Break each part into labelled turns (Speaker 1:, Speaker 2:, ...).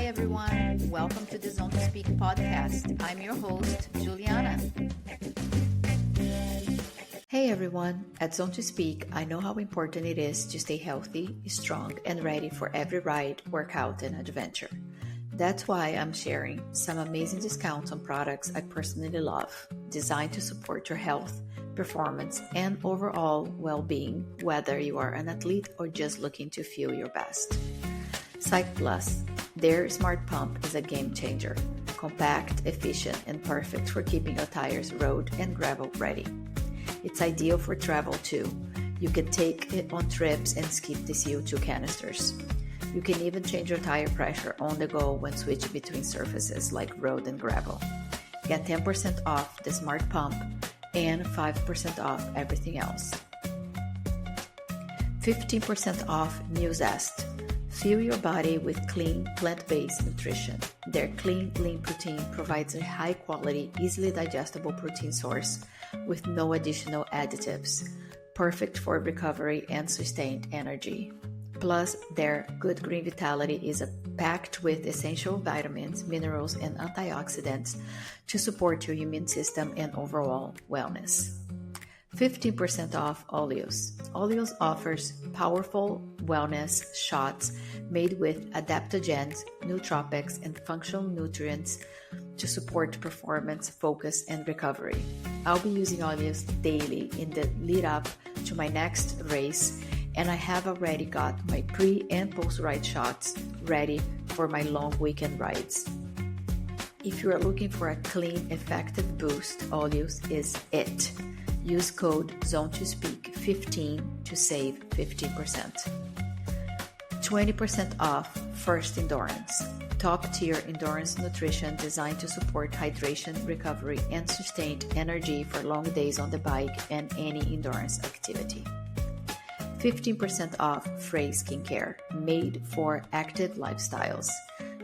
Speaker 1: everyone. Welcome to the Zone to Speak podcast. I'm your host, Juliana. Hey everyone. At Zone to Speak, I know how important it is to stay healthy, strong, and ready for every ride, workout, and adventure. That's why I'm sharing some amazing discounts on products I personally love, designed to support your health, performance, and overall well-being, whether you are an athlete or just looking to feel your best. Cyclist, their smart pump is a game changer. Compact, efficient, and perfect for keeping your tires road and gravel ready. It's ideal for travel too. You can take it on trips and skip the CO2 canisters. You can even change your tire pressure on the go when switching between surfaces like road and gravel. Get 10% off the smart pump and 5% off everything else. 15% off New Zest. Fuel your body with clean, plant-based nutrition. Their clean, lean protein provides a high-quality, easily digestible protein source with no additional additives, perfect for recovery and sustained energy. Plus, their Good Green Vitality is packed with essential vitamins, minerals, and antioxidants to support your immune system and overall wellness. 15% off Oleos. Oleos offers powerful wellness shots made with adaptogens, nootropics, and functional nutrients to support performance, focus, and recovery. I'll be using Oleos daily in the lead up to my next race, and I have already got my pre- and post-ride shots ready for my long weekend rides. If you are looking for a clean, effective boost, Oleos is it. Use code ZONE2SPEAK15 to save 15%. 20% off First Endurance. Top-tier endurance nutrition designed to support hydration, recovery, and sustained energy for long days on the bike and any endurance activity. 15% off Frey Skincare, made for active lifestyles.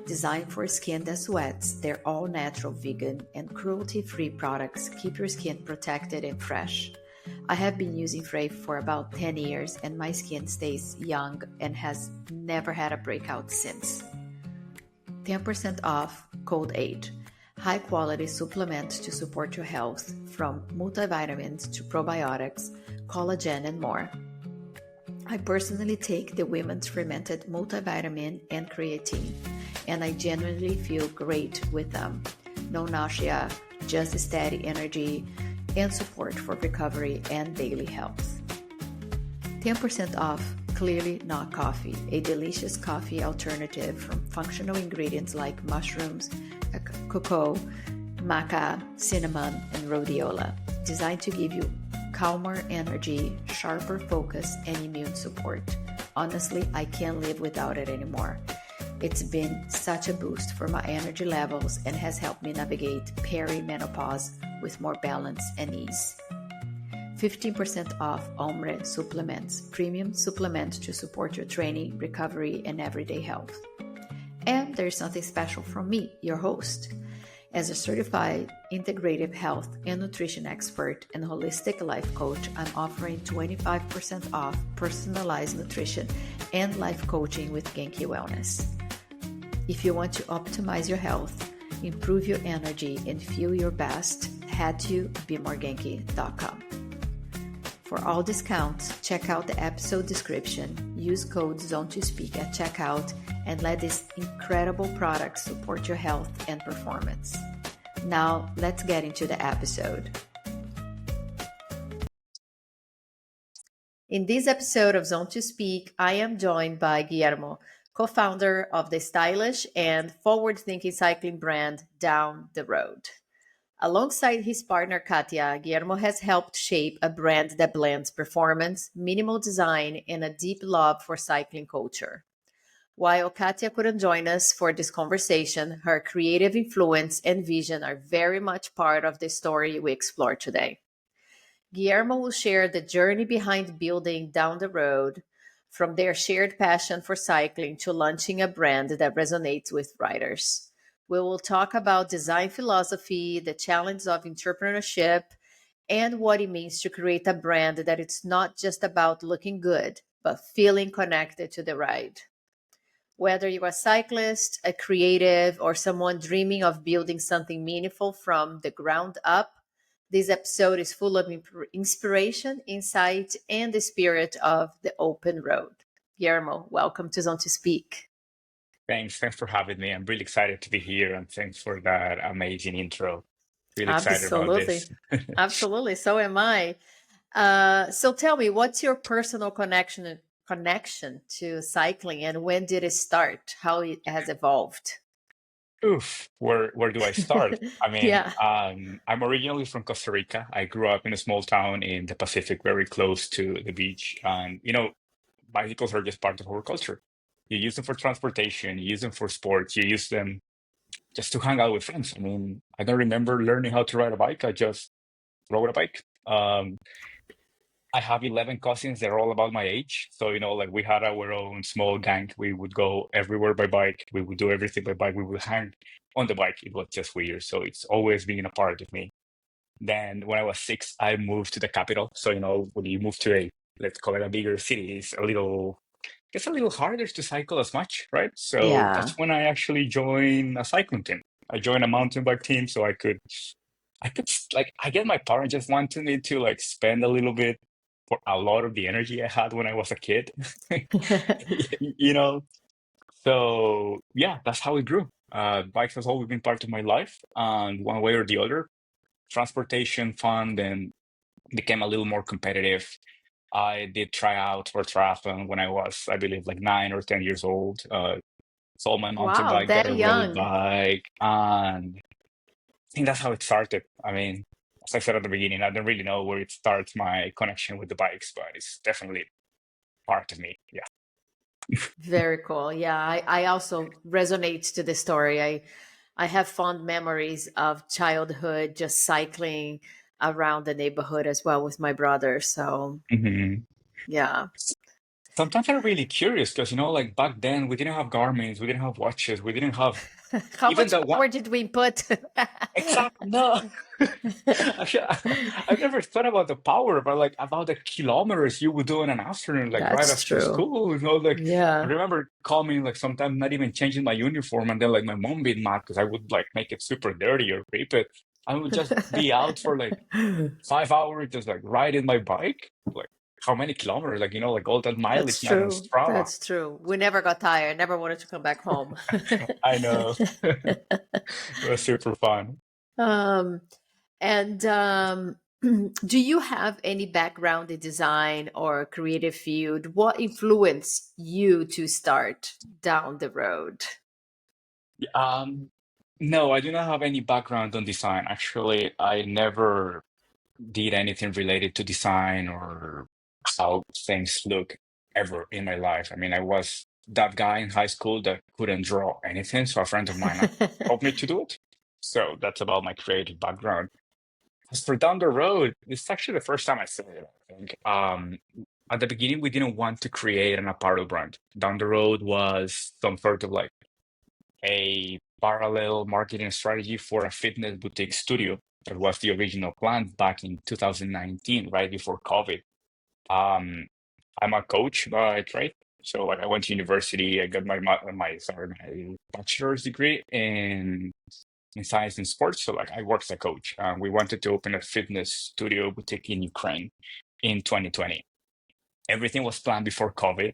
Speaker 1: Designed for skin that sweats, their all-natural, vegan, and cruelty-free products keep your skin protected and fresh. I have been using Frey for about 10 years and my skin stays young and has never had a breakout since. 10% off Cold Aid, high-quality supplements to support your health, from multivitamins to probiotics, collagen, and more. I personally take the women's fermented multivitamin and creatine, and I genuinely feel great with them. No nausea, just steady energy and support for recovery and daily health. 10% off Clearly Not Coffee, a delicious coffee alternative from functional ingredients like mushrooms, cocoa, maca, cinnamon, and rhodiola, designed to give you calmer energy, sharper focus, and immune support. Honestly, I can't live without it anymore. It's been such a boost for my energy levels and has helped me navigate perimenopause with more balance and ease. 15% off Ombre Supplements, premium supplements to support your training, recovery, and everyday health. And there's something special from me, your host. As a certified integrative health and nutrition expert and holistic life coach, I'm offering 25% off personalized nutrition and life coaching with Genki Wellness. If you want to optimize your health, improve your energy, and feel your best, head to bemoregenki.com. For all discounts, check out the episode description, use code ZONE2SPEAK at checkout, and let these incredible products support your health and performance. Now, let's get into the episode. In this episode of Zone to Speak, I am joined by Guillermo, co-founder of the stylish and forward-thinking cycling brand Down the Road. Alongside his partner Katia, Guillermo has helped shape a brand that blends performance, minimal design, and a deep love for cycling culture. While Katia couldn't join us for this conversation, her creative influence and vision are very much part of the story we explore today. Guillermo will share the journey behind building Down the Road, from their shared passion for cycling to launching a brand that resonates with riders. We will talk about design philosophy, the challenge of entrepreneurship, and what it means to create a brand that it's not just about looking good, but feeling connected to the ride. Whether you're a cyclist, a creative, or someone dreaming of building something meaningful from the ground up, this episode is full of inspiration, insight, and the spirit of the open road. Guillermo, welcome to Zone to Speak.
Speaker 2: Thanks for having me. I'm really excited to be here, and thanks for that amazing intro. Really excited about this.
Speaker 1: Absolutely. Absolutely. So am I. So tell me, what's your personal connection to cycling, and when did it start? How it has evolved?
Speaker 2: Oof, where do I start? I mean,
Speaker 1: Yeah.
Speaker 2: I'm originally from Costa Rica. I grew up in a small town in the Pacific, very close to the beach, and bicycles are just part of our culture. You use them for transportation, you use them for sports, you use them just to hang out with friends. I mean, I don't remember learning how to ride a bike. I just rode a bike. I have 11 cousins. They're all about my age. So, like we had our own small gang. We would go everywhere by bike. We would do everything by bike. We would hang on the bike. It was just weird. So it's always been a part of me. Then when I was 6, I moved to the capital. So, when you move to let's call it a bigger city, it's a little harder to cycle as much, right? So
Speaker 1: Yeah.
Speaker 2: that's when I actually joined a cycling team. I joined a mountain bike team so I guess my parents just wanted me to like spend a little bit for a lot of the energy I had when I was a kid. you know, so yeah, that's how it grew. Bikes has always been part of my life, and one way or the other, transportation, fun, then became a little more competitive. I did try out for triathlon when I was, I believe, like 9 or 10 years old. Sold my mountain
Speaker 1: Wow,
Speaker 2: bike, got a
Speaker 1: that
Speaker 2: road
Speaker 1: young.
Speaker 2: bike, and I think that's how it started. I mean, as I said at the beginning, I don't really know where it starts my connection with the bikes, but it's definitely part of me. Yeah.
Speaker 1: Very cool. Yeah, I also resonate to the story. I have fond memories of childhood just cycling around the neighborhood as well with my brother. So
Speaker 2: Mhm.
Speaker 1: yeah.
Speaker 2: Sometimes I'm really curious because, like back then we didn't have Garmins, we didn't have watches, we didn't have
Speaker 1: How
Speaker 2: even
Speaker 1: much
Speaker 2: the one.
Speaker 1: power did we put?
Speaker 2: Exactly. No. Actually, I've never thought about the power, but like about the kilometers you would do in an afternoon, like right
Speaker 1: That's
Speaker 2: after
Speaker 1: true.
Speaker 2: school. Like I
Speaker 1: Yeah.
Speaker 2: remember coming, like sometimes not even changing my uniform, and then like my mom being mad because I would like make it super dirty or rip it. I would just be out for like 5 hours, just like riding my bike. Like how many kilometers? Like like all that
Speaker 1: That's
Speaker 2: mileage not on
Speaker 1: true.
Speaker 2: Strava.
Speaker 1: That's true. We never got tired, never wanted to come back home.
Speaker 2: I know. It was super fun.
Speaker 1: um, and do you have any background in design or creative field? What influenced you to start down the road?
Speaker 2: Um, no, I do not have any background on design. Actually, I never did anything related to design or how things look ever in my life. I mean, I was that guy in high school that couldn't draw anything, so a friend of mine helped me to do it. So that's about my creative background. As for down the road, it's actually the first time I said it, I think. At the beginning, we didn't want to create an apparel brand. Down the road was some sort of like a parallel marketing strategy for a fitness boutique studio. That was the original plan back in 2019, right before COVID. Um, I'm a coach by trade, so like I went to university. I got my bachelor's degree in science and sports. So like I worked as a coach. We wanted to open a fitness studio boutique in Ukraine in 2020. Everything was planned before COVID.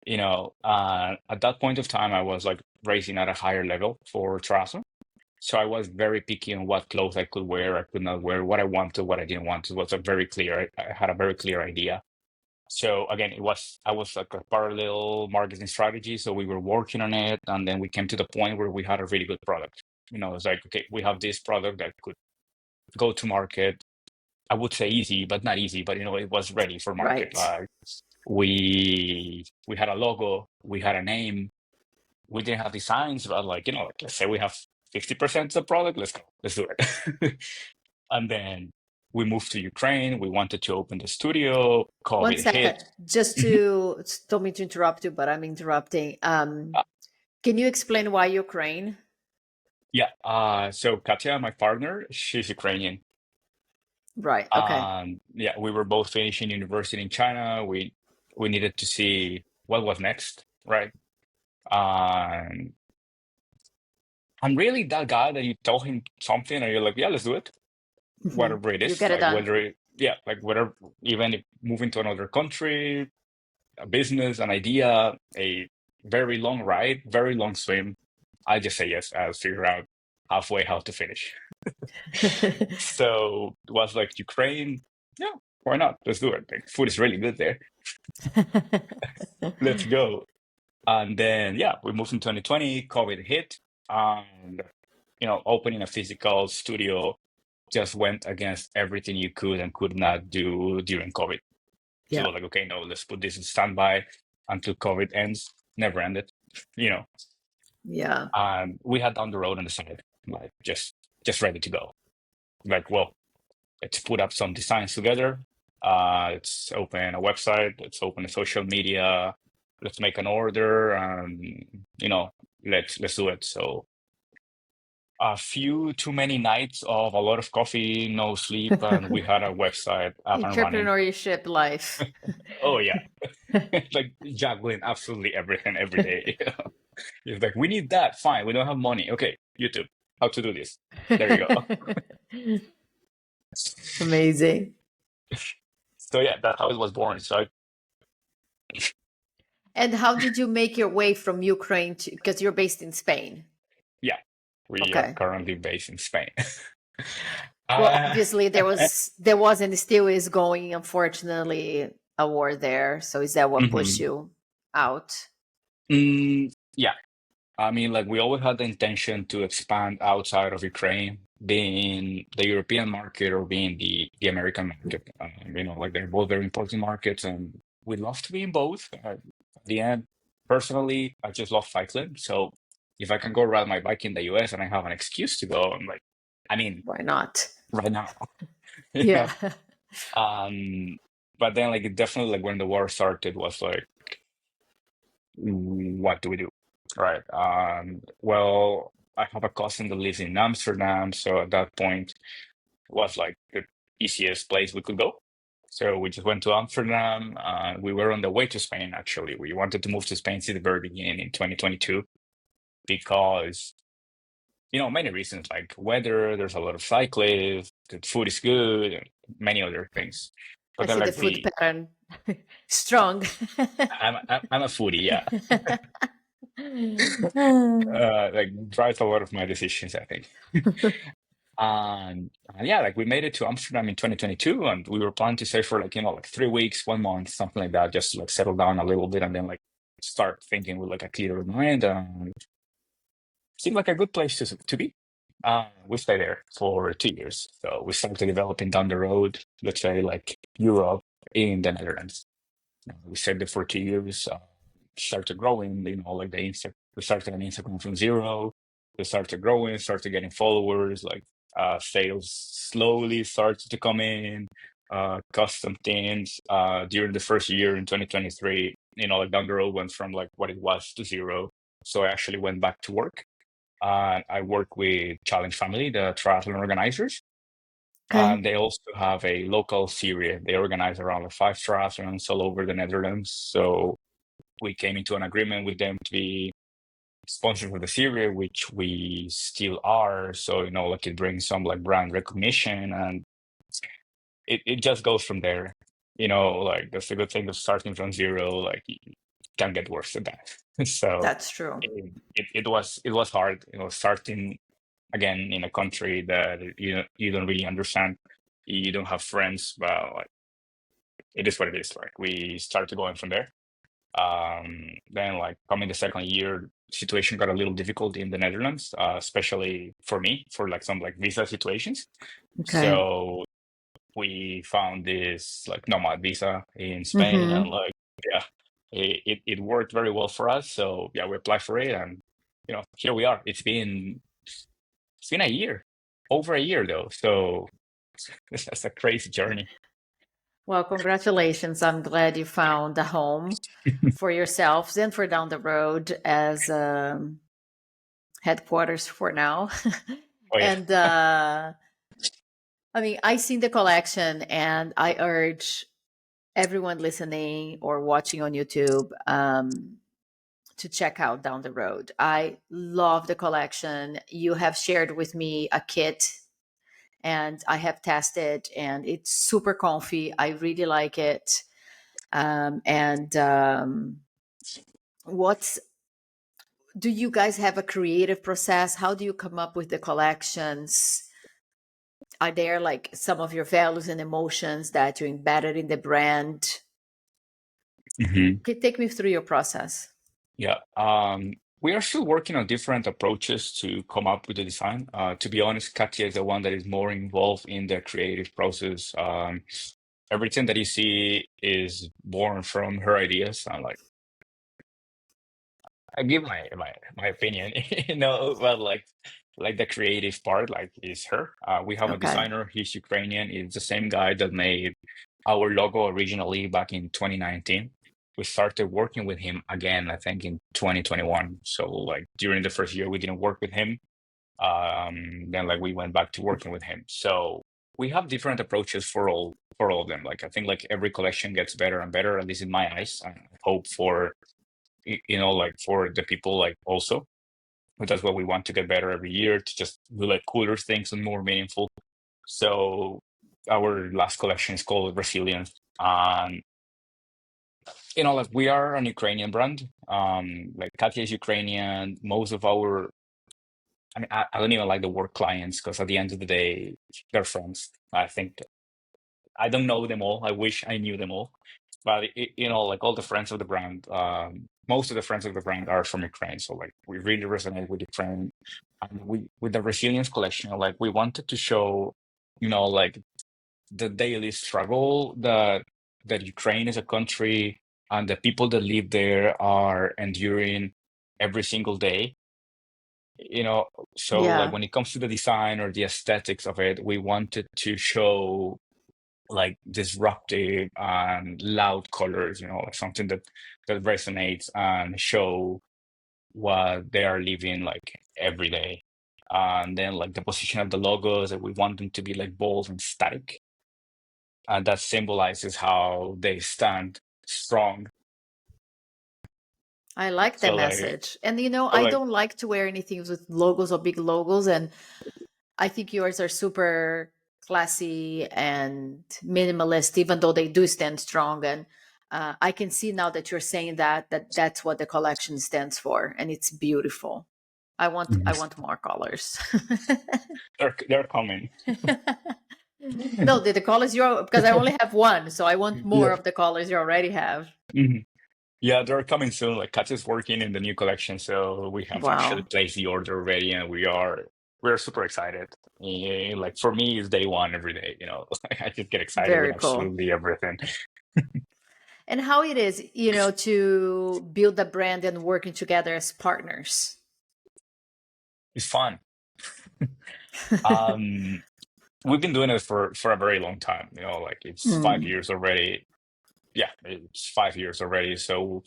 Speaker 2: At that point of time, I was like racing at a higher level for triathlon. So I was very picky on what clothes I could wear, I could not wear, what I wanted, what I didn't want. It was a very clear, I had a very clear idea. So again, I was like a parallel marketing strategy. So we were working on it. And then we came to the point where we had a really good product. It's like, okay, we have this product that could go to market. I would say easy, but not easy, but it was ready for market.
Speaker 1: Right.
Speaker 2: We had a logo, we had a name, we didn't have designs, but like let's say we have 50% of the product, let's go, let's do it. And then we moved to Ukraine. We wanted to open the studio.
Speaker 1: One
Speaker 2: COVID
Speaker 1: second,
Speaker 2: hit.
Speaker 1: just
Speaker 2: Mhm.
Speaker 1: to don't mean to interrupt you, but I'm interrupting.
Speaker 2: Uh,
Speaker 1: Can you explain why Ukraine?
Speaker 2: yeah. So Katya, my partner, she's Ukrainian.
Speaker 1: Right. Okay.
Speaker 2: Yeah, we were both finishing university in China. We needed to see what was next, right? Um, I'm really that guy that you tell him something and you're like, yeah, let's do it,
Speaker 1: Mhm.
Speaker 2: whatever it
Speaker 1: You
Speaker 2: is.
Speaker 1: get it
Speaker 2: Like
Speaker 1: done.
Speaker 2: whether it, yeah, like whatever, even if moving to another country, a business, an idea, a very long ride, very long swim, I just say yes. I'll figure out halfway how to finish. So it was like Ukraine, yeah, why not? Let's do it. Like, food is really good there. Let's go. And then, yeah, we moved in 2020, COVID hit, and opening a physical studio just went against everything you could and could not do during COVID. So
Speaker 1: Yeah.
Speaker 2: like, okay, no, let's put this in standby until COVID ends. Never ended, you know.
Speaker 1: Yeah.
Speaker 2: And we had down the road on the side, like just ready to go. Like, well, let's put up some designs together. Let's open a website. Let's open a social media. Let's make an order, and you know, let's do it. So a few too many nights of a lot of coffee, no sleep, and we had a website up and running.
Speaker 1: Entrepreneurship life.
Speaker 2: Oh yeah, like juggling absolutely everything every day. It's like we need that. Fine, we don't have money. Okay, YouTube, how to do this. There you go.
Speaker 1: Amazing.
Speaker 2: So yeah, that's how it was born. So
Speaker 1: And how did you make your way from Ukraine to, because you're based in Spain?
Speaker 2: yeah, we are
Speaker 1: Okay.
Speaker 2: currently based in Spain.
Speaker 1: Well,
Speaker 2: Uh,
Speaker 1: obviously there was and still is going, unfortunately, a war there. So is that what pushed
Speaker 2: mhm.
Speaker 1: you out?
Speaker 2: Yeah, I mean, like we always had the intention to expand outside of Ukraine, being the European market or being the American market. Like they're both very important markets, and we'd love to be in both. At the end, personally, I just love cycling. So if I can go ride my bike in the US and I have an excuse to go, I'm like, I mean,
Speaker 1: Why not?
Speaker 2: right now, you know.
Speaker 1: Yeah.
Speaker 2: Um, but then like it definitely like when the war started was like, what do we do? Right. Well, I have a cousin that lives in Amsterdam, so at that point it was like the easiest place we could go. So we just went to Amsterdam. We were on the way to Spain, actually. We wanted to move to Spain since the very beginning in 2022 because, many reasons like weather, there's a lot of cyclists, the food is good, and many other things.
Speaker 1: I
Speaker 2: But then
Speaker 1: see the
Speaker 2: like
Speaker 1: food pattern strong.
Speaker 2: I'm a foodie, yeah. Like drives a lot of my decisions, I think. And yeah, like we made it to Amsterdam in 2022, and we were planning to stay for like 3 weeks, 1 month, something like that, just to like settle down a little bit and then like start thinking with like a clearer mind. Seemed like a good place to be. We stayed there for 2 years. So we started developing down the road, let's say like Europe in the Netherlands. We stayed there for 2 years, started growing, like we started an Instagram from zero. We started growing, started getting followers, like sales slowly started to come in, custom things. During the first year in 2023, like down the road went from like what it was to zero. So I actually went back to work. I work with Challenge Family, the triathlon organizers.
Speaker 1: Okay.
Speaker 2: They also have a local series. They organize around like 5 triathlons all over the Netherlands. So we came into an agreement with them to be sponsors of the series, which we still are. So, like it brings some like brand recognition, and it just goes from there. Like that's the good thing of starting from zero. Like you can't get worse than that. So
Speaker 1: That's true.
Speaker 2: it was hard, starting again in a country that you don't really understand. You don't have friends, but like it is what it is. Like we started going from there. Then like coming the second year, situation got a little difficult in the Netherlands, especially for me, for like some like visa situations.
Speaker 1: Okay.
Speaker 2: So we found this like nomad visa in Spain, and
Speaker 1: Mm-hmm.
Speaker 2: like yeah, it worked very well for us. So yeah, we applied for it, and here we are. It's been a year, over a year though. So that's a crazy journey.
Speaker 1: Well, congratulations. I'm glad you found a home for yourselves and for down the road as headquarters for now.
Speaker 2: Oh yeah.
Speaker 1: And I mean, I seen the collection, and I urge everyone listening or watching on YouTube to check out down the road. I love the collection. You have shared with me a kit, and I have tested, and it's super comfy. I really like it. And what's Do you guys have a creative process? How do you come up with the collections? Are there like some of your values and emotions that you embedded in the brand?
Speaker 2: Mhm.
Speaker 1: Okay, take me through your process.
Speaker 2: Yeah. We are still working on different approaches to come up with the design. To be honest, Katya is the one that is more involved in the creative process. Everything that you see is born from her ideas. I give my opinion, but like the creative part, like is her. We have a
Speaker 1: Okay.
Speaker 2: designer. He's Ukrainian. It's the same guy that made our logo originally back in 2019. We started working with him again, I think, in 2021. So like during the first year, we didn't work with him. Then like we went back to working with him. So we have different approaches for all of them. Like I think like every collection gets better and better, at least in my eyes. I hope for like for the people like also. But that's what we want to get better every year to just do like cooler things and more meaningful. So our last collection is called Resilience. Like we are an Ukrainian brand. Like Katya is Ukrainian. Most of our, I mean, I don't even like the word clients because at the end of the day, they're friends. I think I don't know them all. I wish I knew them all. But like all the friends of the brand, most of the friends of the brand are from Ukraine. So like we really resonate with Ukraine. And we with the resilience collection, like we wanted to show, like the daily struggle that Ukraine is a country and the people that live there are enduring every single day. You know, so like
Speaker 1: Yeah,
Speaker 2: when it comes to the design or the aesthetics of it, we wanted to show like disruptive and loud colors, like something that resonates and show what they are living like every day. And then like the position of the logos that we want them to be like bold and static. And that symbolizes how they stand strong.
Speaker 1: I like that
Speaker 2: So like
Speaker 1: message. And
Speaker 2: so
Speaker 1: I
Speaker 2: like
Speaker 1: don't like to wear anything with logos or big logos. And I think yours are super classy and minimalist, even though they do stand strong. And I can see now that you're saying that that's what the collection stands for, and it's beautiful. I
Speaker 2: Mhm.
Speaker 1: want more colors.
Speaker 2: They're coming.
Speaker 1: No, the colors you because I only have one, so I want more
Speaker 2: Yeah.
Speaker 1: of the colors you already have.
Speaker 2: Mhm. Yeah, they're coming soon. Like Kat is working in the new collection, so we have actually
Speaker 1: Wow,
Speaker 2: placed the order already, and we're super excited. Like for me, it's day one every day. I just get excited with
Speaker 1: very cool.
Speaker 2: absolutely everything.
Speaker 1: And how it is, to build a brand and working together as partners.
Speaker 2: It's fun. Um, we've been doing it for a very long time. Like it's five
Speaker 1: Mm.
Speaker 2: years already. Yeah, it's 5 years already. So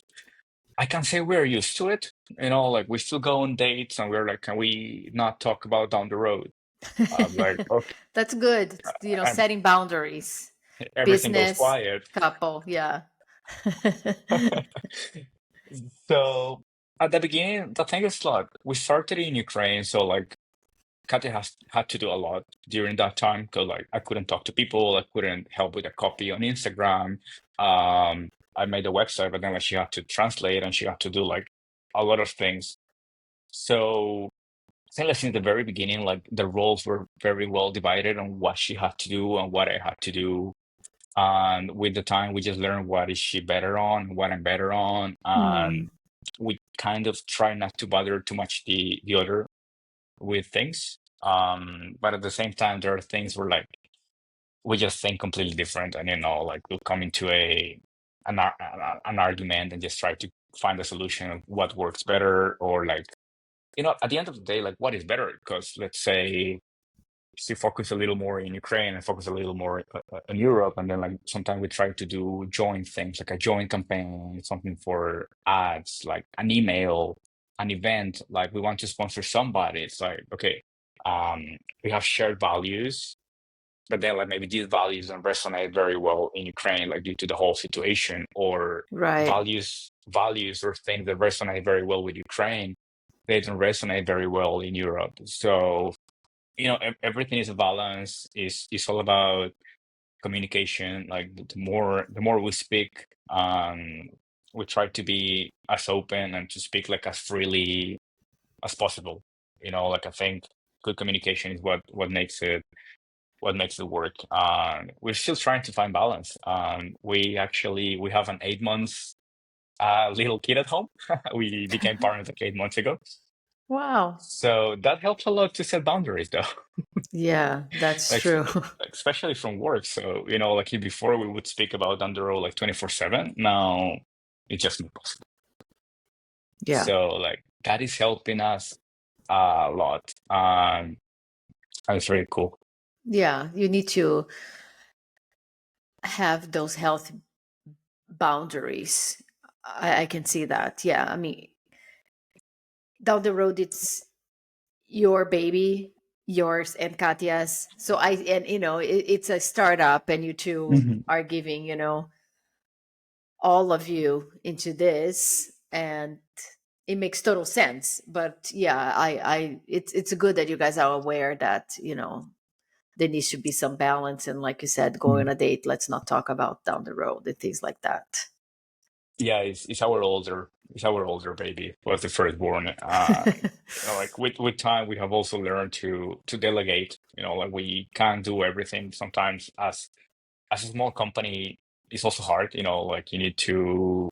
Speaker 2: I can say we're used to it. Like we still go on dates, and we're like, can we not talk about down the road? I'm like, okay,
Speaker 1: That's good.
Speaker 2: and
Speaker 1: Setting boundaries.
Speaker 2: everything goes
Speaker 1: Business,
Speaker 2: quiet.
Speaker 1: couple, yeah.
Speaker 2: So at the beginning, the thing is like we started in Ukraine, so like Katya has had to do a lot during that time because like I couldn't talk to people, I couldn't help with a copy on Instagram. I made a website, but then like she had to translate and she had to do like a lot of things. So I think like since the very beginning, like the roles were very well divided on what she had to do and what I had to do. And with the time, we just learned what is she better on, what I'm better on, and
Speaker 1: Hmm.
Speaker 2: we kind of try not to bother too much the other with things. But at the same time, there are things where like we just think completely different, and like we'll come into an argument and just try to find a solution of what works better, or like at the end of the day, like what is better? Because let's say she focus a little more in Ukraine and focus a little more in Europe, and then like sometimes we try to do joint things, like a joint campaign, something for ads, like an email, an event. Like we want to sponsor somebody. It's like okay, we have shared values. but then like maybe these values don't resonate very well in Ukraine, like due to the whole situation, or
Speaker 1: Right.
Speaker 2: values or things that resonate very well with Ukraine, they don't resonate very well in Europe. So, everything is a balance. Is all about communication. Like the more we speak, we try to be as open and to speak like as freely as possible. Like I think good communication is what makes it work. We're still trying to find balance. We have an 8 months little kid at home. We became parents like 8 months ago,
Speaker 1: Wow.
Speaker 2: so that helps a lot to set boundaries, though.
Speaker 1: Yeah, that's
Speaker 2: like,
Speaker 1: true.
Speaker 2: like especially from work. So like before we would speak about on the road like 24/7. Now it's just not possible.
Speaker 1: Yeah.
Speaker 2: So like that is helping us a lot. And it's very cool.
Speaker 1: Yeah, you need to have those healthy boundaries. I can see that. Yeah, I mean, down the road, it's your baby, yours and Katya's. So it's a startup, and you two
Speaker 2: Mhm.
Speaker 1: are giving, all of you into this, and it makes total sense. But yeah, it's good that you guys are aware that there needs to be some balance, and like you said, going on a date, let's not talk about down the road and things like that.
Speaker 2: Yeah, it's our older baby. Was the firstborn. Like with time, we have also learned to delegate. Like we can't do everything. Sometimes as a small company, it's also hard. Like you need to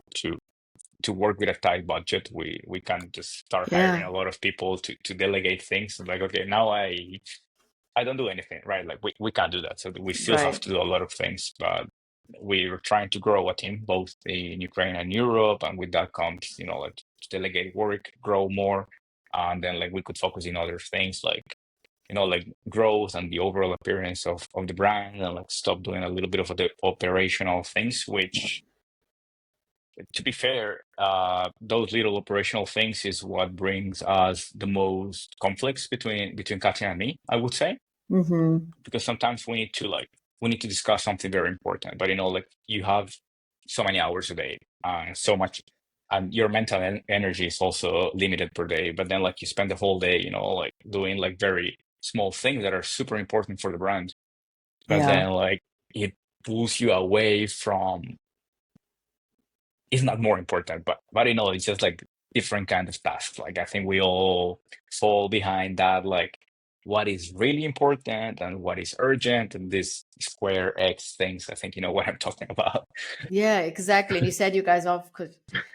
Speaker 2: work with a tight budget. We can't just start hiring
Speaker 1: Yeah,
Speaker 2: a lot of people to delegate things. Like, okay, now I don't do anything, right? Like we can't do that. So we still have
Speaker 1: right.
Speaker 2: to do a lot of things, but we're trying to grow a team both in Ukraine and Europe, and with that comes, like to delegate work, grow more, and then like we could focus in other things like growth and the overall appearance of the brand, and like stop doing a little bit of the operational things, which, to be fair, those little operational things is what brings us the most conflicts between Katya and me, I would say,
Speaker 1: Mm-hmm.
Speaker 2: because sometimes we need to discuss something very important, but like you have so many hours a day, so much, and your mental energy is also limited per day. But then like you spend the whole day, like doing like very small things that are super important for the brand, but
Speaker 1: Yeah.
Speaker 2: then like it pulls you away from. It's not more important, but it's just like different kind of tasks. Like I think we all fall behind that, like what is really important and what is urgent, and this square X things. I think you know what I'm talking about.
Speaker 1: Yeah, exactly. And you said you guys all could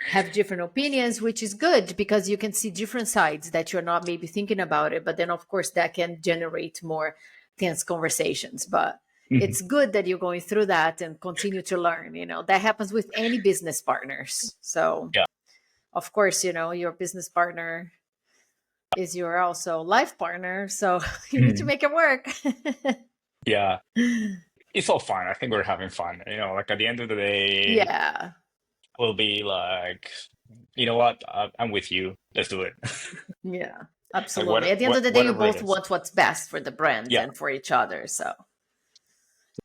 Speaker 1: have different opinions, which is good because you can see different sides that you're not maybe thinking about it. But then, of course, that can generate more tense conversations. But
Speaker 2: Mhm.
Speaker 1: it's good that you're going through that and continue to learn. That happens with any business partners. So,
Speaker 2: Yeah.
Speaker 1: of course, your business partner is your also life partner. So you need to
Speaker 2: Mhm.
Speaker 1: make it work.
Speaker 2: Yeah, it's all fun. I think we're having fun. Like at the end of the day,
Speaker 1: Yeah.
Speaker 2: we'll be like, you know what? I'm with you. Let's do it.
Speaker 1: Yeah,
Speaker 2: Like
Speaker 1: absolutely. At the end of the day, you
Speaker 2: whatever it
Speaker 1: both
Speaker 2: is.
Speaker 1: want what's best for the brand
Speaker 2: Yeah.
Speaker 1: and for each other. So,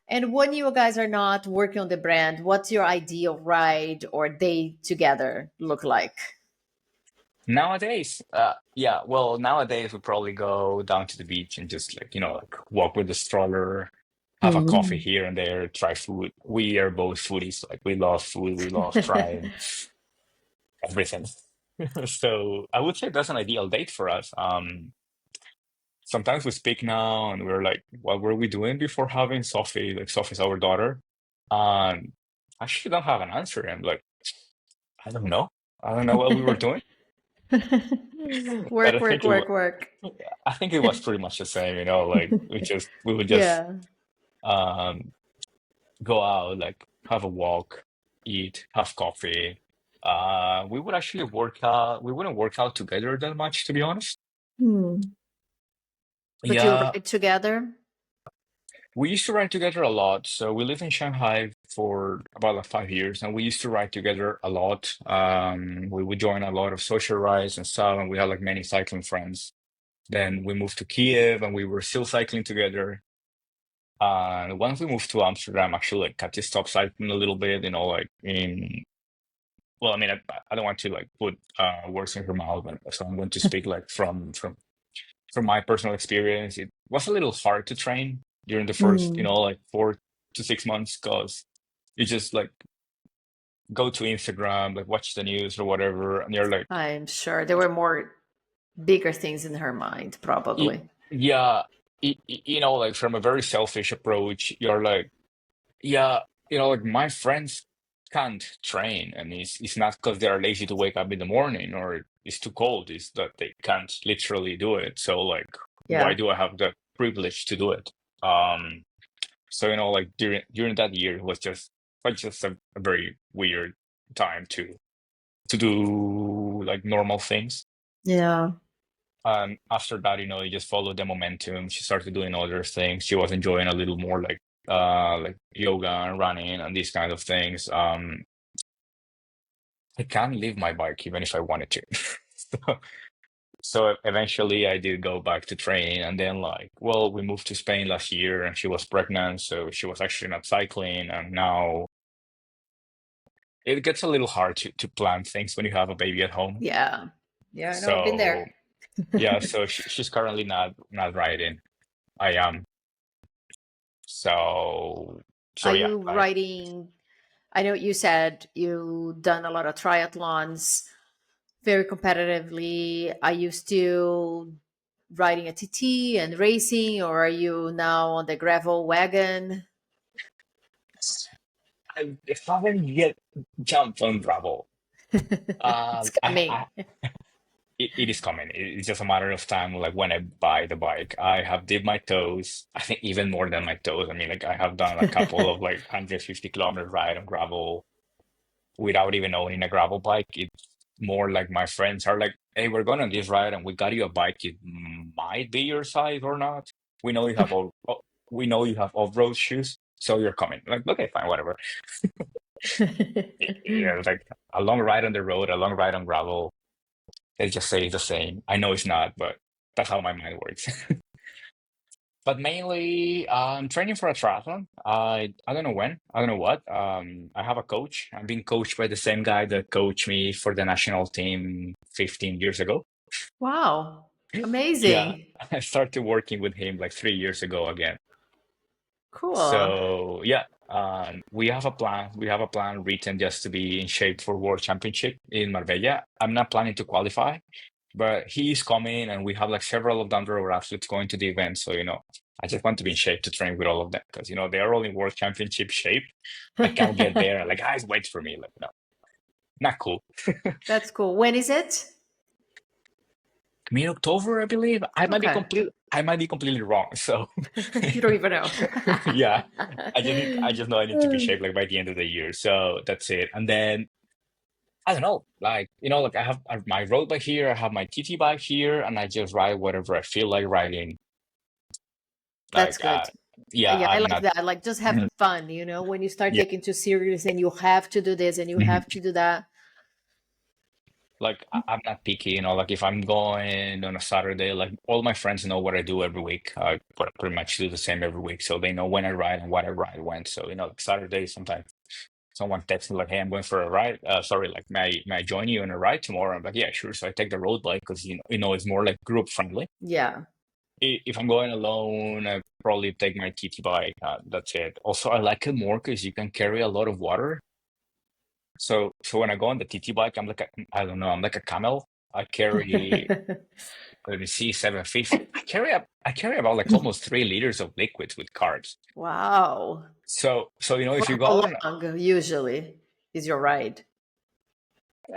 Speaker 1: and when you guys are not working on the brand, what's your ideal ride or day together look like?
Speaker 2: Nowadays, nowadays we probably go down to the beach and just like walk with the stroller, have a coffee
Speaker 1: Hmm.
Speaker 2: here and there, try food. We are both foodies, like we love food, we love trying everything. So I would say that's an ideal date for us. Sometimes we speak now and we're like, what were we doing before having Sophie? Like Sophie's our daughter. Um, I actually don't have an answer. I'm like, I don't know. I don't know what we were doing. But
Speaker 1: Work, work, work, work.
Speaker 2: I think it was pretty much the same, like we would just
Speaker 1: Yeah.
Speaker 2: um go out, like have a walk, eat, have coffee. We would actually work out. We wouldn't work out together that much, to be honest.
Speaker 1: Hmm. But you
Speaker 2: Yeah,
Speaker 1: ride together?
Speaker 2: we used to ride together a lot. So we lived in Shanghai for about like 5 years, and we used to ride together a lot. We would join a lot of social rides and stuff, and we had like many cycling friends. Then we moved to Kiev, and we were still cycling together. Once we moved to Amsterdam, actually, like, had to stop cycling a little bit, like well, I mean, I don't want to like put words in her mouth, but so I'm going to speak like from my personal experience. It was a little hard to train during the first,
Speaker 1: Mm,
Speaker 2: like 4 to 6 months, because you just like go to Instagram, like watch the news or whatever, and you're like,
Speaker 1: I'm sure there were more bigger things in her mind,
Speaker 2: y-
Speaker 1: probably.
Speaker 2: yeah, like from a very selfish approach, you're like, yeah, like my friends can't train, and it's not because they are lazy to wake up in the morning or it's too cold, it's that they can't literally do it. So like, why
Speaker 1: Yeah.
Speaker 2: do I have the privilege to do it? Um, so like during that year, it was just a very weird time to do like normal things.
Speaker 1: Yeah.
Speaker 2: After that, you just followed the momentum. She started doing other things. She was enjoying a little more like yoga and running and these kind of things. I can't leave my bike even if I wanted to. So, so eventually I did go back to train, and then like, well, we moved to Spain last year and she was pregnant, so she was actually not cycling, and now it gets a little hard to plan things when you have a baby at home.
Speaker 1: Yeah. Yeah, I know. I've been
Speaker 2: So
Speaker 1: there.
Speaker 2: yeah, so she's currently not riding. I am. So
Speaker 1: Are
Speaker 2: so yeah,
Speaker 1: you writing? I know you said you done a lot of triathlons very competitively. Are you still riding a TT and racing, or are you now on the gravel wagon?
Speaker 2: I haven't yet jumped on gravel.
Speaker 1: It's coming.
Speaker 2: It is coming. It's just a matter of time. Like when I buy the bike, I have dipped my toes. I think even more than my toes. I mean, like I have done a couple of like 150-kilometer ride on gravel without even owning a gravel bike. It's more like my friends are like, "Hey, we're going on this ride, and we got you a bike. It might be your size or not. We know you have all. We know you have off-road shoes, so you're coming." Like, okay, fine, whatever. Yeah, it's like a long ride on the road, a long ride on gravel. They just say it's the same. I know it's not, but that's how my mind works. But mainly, I'm training for a triathlon. I don't know when, I don't know what. I have a coach. I'm being coached by the same guy that coached me for the national team 15 years ago.
Speaker 1: Wow.
Speaker 2: Yeah,
Speaker 1: Amazing.
Speaker 2: I started working with him like 3 years ago again.
Speaker 1: Cool.
Speaker 2: So yeah, we have a plan. We have a plan written just to be in shape for World Championship in Marbella. I'm not planning to qualify, but he is coming, and we have like several of the underage athletes going to the event. So I just want to be in shape to train with all of them, because they are all in World Championship shape. I can't get there, and like, guys, wait for me. Like, no, not cool.
Speaker 1: That's cool. When is it?
Speaker 2: Mid-October, I believe.
Speaker 1: Okay.
Speaker 2: I might be completely wrong. So
Speaker 1: You don't even know.
Speaker 2: yeah, I just know I need to be shaped like by the end of the year. So that's it. And then I don't know, like like I have my road bike here, I have my TT bike here, and I just ride whatever I feel like riding.
Speaker 1: That's
Speaker 2: Like
Speaker 1: good.
Speaker 2: yeah,
Speaker 1: Yeah, I
Speaker 2: I'm
Speaker 1: like
Speaker 2: not
Speaker 1: that. Like just having fun, when you start
Speaker 2: yeah.
Speaker 1: taking too serious and you have to do this and you
Speaker 2: Mhm.
Speaker 1: have to do that.
Speaker 2: Like I'm not picky, like if I'm going on a Saturday, like all my friends know what I do every week. I pretty much do the same every week, so they know when I ride and what I ride when. So like Saturday, sometimes someone texts me like, "Hey, I'm going for a ride. Sorry, like may I join you on a ride tomorrow?" I'm like, "Yeah, sure." So I take the road bike because it's more like group friendly.
Speaker 1: Yeah.
Speaker 2: If I'm going alone, I probably take my TT bike. That's it. Also, I like it more because you can carry a lot of water. So when I go on the TT bike, I'm like I don't know, I'm like a camel. I carry, let me see, 750. I carry about like almost 3 liters of liquids with carbs.
Speaker 1: Wow.
Speaker 2: So
Speaker 1: For
Speaker 2: if you
Speaker 1: how
Speaker 2: go on
Speaker 1: long usually is your ride?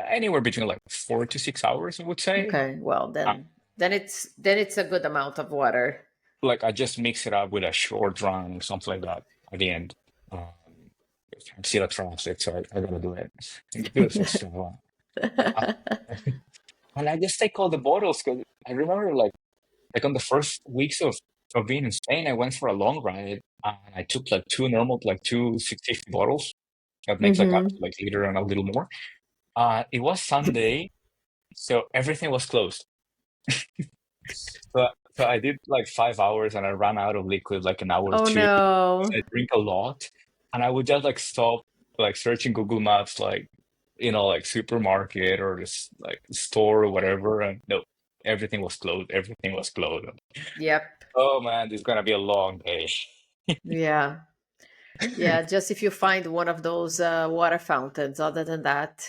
Speaker 2: anywhere between like 4 to 6 hours, I would say.
Speaker 1: Okay. Well,
Speaker 2: Uh,
Speaker 1: then it's a good amount of water.
Speaker 2: like I just mix it up with a short run, something like that at the end. Um, I see the transit, so I gotta do it. Do it for Strava. Uh, and I just take all the bottles because I remember like on the first weeks of being in Spain, I went for a long ride and I took like two normal, like two 650 bottles. That makes like up to
Speaker 1: Hmm.
Speaker 2: like liter and a little more. It was Sunday, so everything was closed. So I did like 5 hours and I ran out of liquid like an hour or
Speaker 1: Oh
Speaker 2: two.
Speaker 1: no.
Speaker 2: I drink a lot and I would just like stop like searching Google Maps, like, like supermarket or this like store or whatever. And no, everything was closed. Everything was closed.
Speaker 1: Yep.
Speaker 2: Oh man, this is gonna be a long day.
Speaker 1: Yeah. Yeah, just if you find one of those water fountains. Other than that,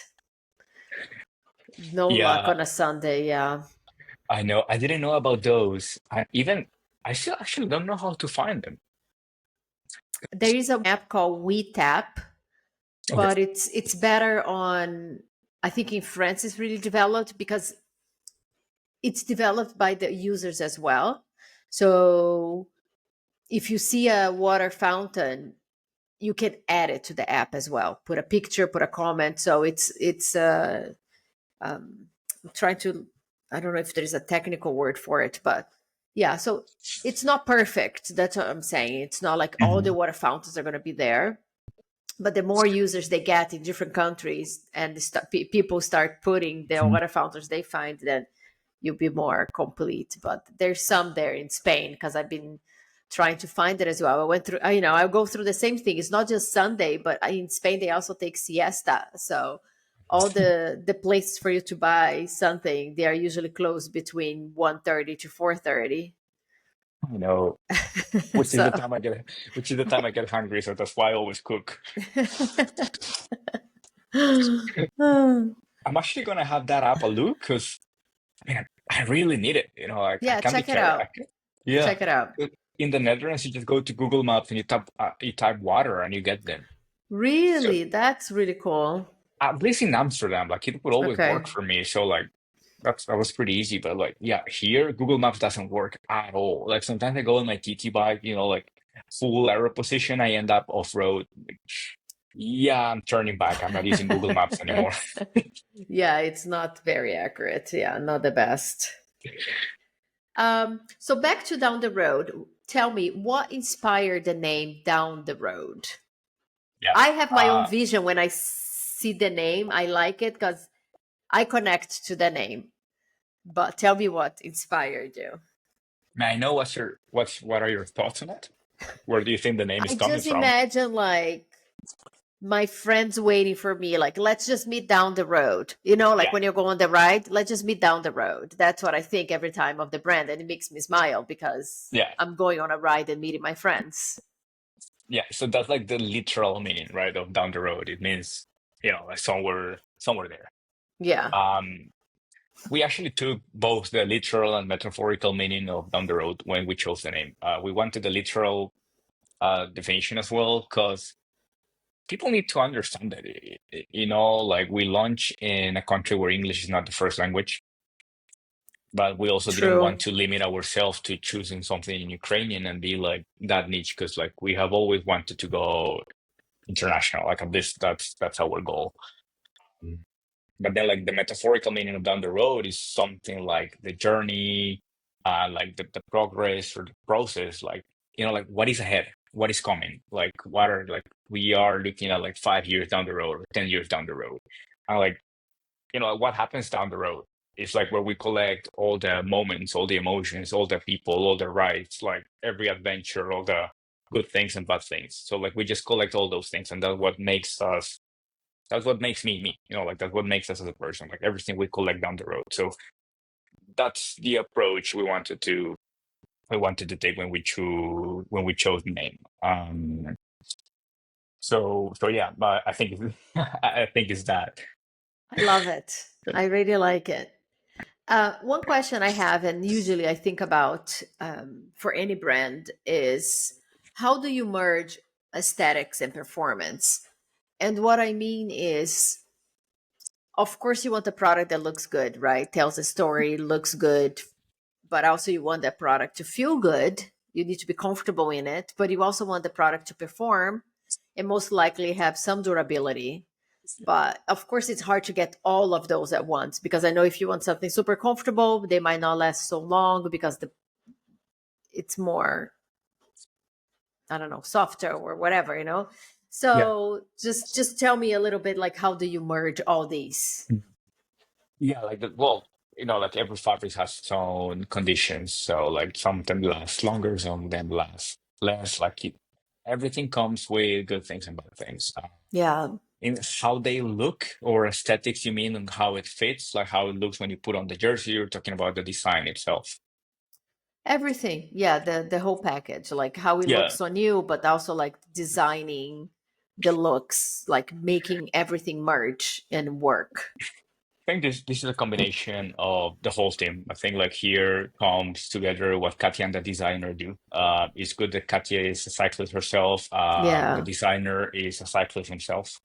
Speaker 1: no luck
Speaker 2: Yeah,
Speaker 1: on a Sunday. Yeah.
Speaker 2: I know. I didn't know about those. I still actually don't know how to find them.
Speaker 1: There is an app called WeTap,
Speaker 2: Okay.
Speaker 1: but it's better on, I think in France it's really developed because it's developed by the users as well. So if you see a water fountain, you can add it to the app as well. Put a picture, put a comment. So it's um, I'm trying to, I don't know if there's a technical word for it, but yeah. So it's not perfect. That's what I'm saying. It's not like all the
Speaker 2: Mhm.
Speaker 1: water fountains are going to be there, but the more users they get in different countries and people start putting the
Speaker 2: Mhm.
Speaker 1: water fountains they find, then you'll be more complete. But there's some there in Spain because I've been trying to find it as well. I went through, I go through the same thing. It's not just Sunday, but in Spain they also take siesta. So all the places for you to buy something, they are usually closed between 1:30 to 4:30.
Speaker 2: I know, which is the
Speaker 1: So
Speaker 2: time I get hungry, so that's why I always cook. I'm actually gonna have that app a look because man, I really need it. Like I
Speaker 1: yeah,
Speaker 2: can't be
Speaker 1: check it
Speaker 2: carried.
Speaker 1: out.
Speaker 2: Yeah.
Speaker 1: Check it out.
Speaker 2: In the Netherlands, you just go to Google Maps and you type water and you get them. So
Speaker 1: Really? That's really cool.
Speaker 2: at least in Amsterdam, like it would always work
Speaker 1: Okay.
Speaker 2: for me. So like that was pretty easy. But like yeah, here Google Maps doesn't work at all. Like sometimes I go on my TT bike, like full aero position, I end up off road. Like, yeah, I'm turning back. I'm not using Google Maps anymore.
Speaker 1: Yeah, it's not very accurate. Yeah, not the best. So back to down the road. Tell me, what inspired the name Down the Road?
Speaker 2: Yeah.
Speaker 1: I have my own
Speaker 2: Uh,
Speaker 1: vision when I see the name. I like it because I connect to the name. But tell me what inspired you.
Speaker 2: may I know what are your thoughts on it? Where do you think the name is
Speaker 1: I
Speaker 2: coming
Speaker 1: just
Speaker 2: from?
Speaker 1: imagine like my friends waiting for me, like, let's just meet down the road. You know, like
Speaker 2: Yeah.
Speaker 1: when you go on the ride, let's just meet down the road. That's what I think every time of the brand. And it makes me smile because
Speaker 2: Yeah.
Speaker 1: I'm going on a ride and meeting my friends.
Speaker 2: Yeah. So that's like the literal meaning, right, of down the road. It means, like somewhere there.
Speaker 1: Yeah,
Speaker 2: Um, we actually took both the literal and metaphorical meaning of down the road when we chose the name. We wanted the literal definition as well, because people need to understand that, like we launch in a country where English is not the first language, but we also didn't want
Speaker 1: true.
Speaker 2: to limit ourselves to choosing something in Ukrainian and be like that niche, because like we have always wanted to go international. Like at least that's our goal. Mm. But then like the metaphorical meaning of down the road is something like the journey, like the progress or the process, like like what is ahead, what is coming, like what are like we are looking at like 5 years down the road or 10 years down the road. And like what happens down the road is like where we collect all the moments, all the emotions, all the people, all the rides, like every adventure, all the good things and bad things. So like we just collect all those things, and that's what makes me, like that's what makes us as a person, like everything we collect down the road. So that's the approach we wanted to take when we chose the name. So yeah, but I think I think it's that.
Speaker 1: I love it. I really like it. One question I have, and usually I think about for any brand, is how do you merge aesthetics and performance? And what I mean is, of course, you want a product that looks good, right? Tells a story, looks good, but also you want that product to feel good. You need to be comfortable in it, but you also want the product to perform and most likely have some durability. But of course, it's hard to get all of those at once because I know if you want something super comfortable, they might not last so long because it's more, I don't know, softer or whatever.
Speaker 2: Yeah.
Speaker 1: So just tell me a little bit like how do you merge all these?
Speaker 2: Yeah, like well. like every fabric has its own conditions. So like some of them last longer, some of them last less. Everything comes with good things and bad things.
Speaker 1: Yeah.
Speaker 2: In how they look or aesthetics, you mean, and how it fits, like how it looks when you put on the jersey. You're talking about the design itself.
Speaker 1: Everything. Yeah, the whole package, like how it
Speaker 2: Yeah.
Speaker 1: looks on you, but also like designing the looks, like making everything merge and work.
Speaker 2: I think this is a combination of the whole team. I think like here comes together what Katya and the designer do. It's good that Katya is a cyclist herself. The
Speaker 1: Yeah.
Speaker 2: designer is a cyclist himself.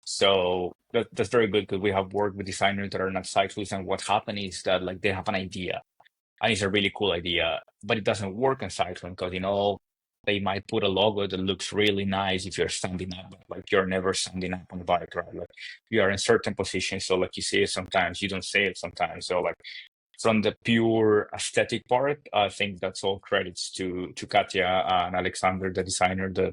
Speaker 2: So that's very good because we have worked with designers that are not cyclists, and what happened is that like they have an idea, and it's a really cool idea, but it doesn't work in cycling because they might put a logo that looks really nice if you're standing up, but like you're never standing up on a bike, right? Like you are in certain positions, so like you see it sometimes, you don't see it sometimes. So like from the pure aesthetic part, I think that's all credits to Katya and Alexander, the designer, that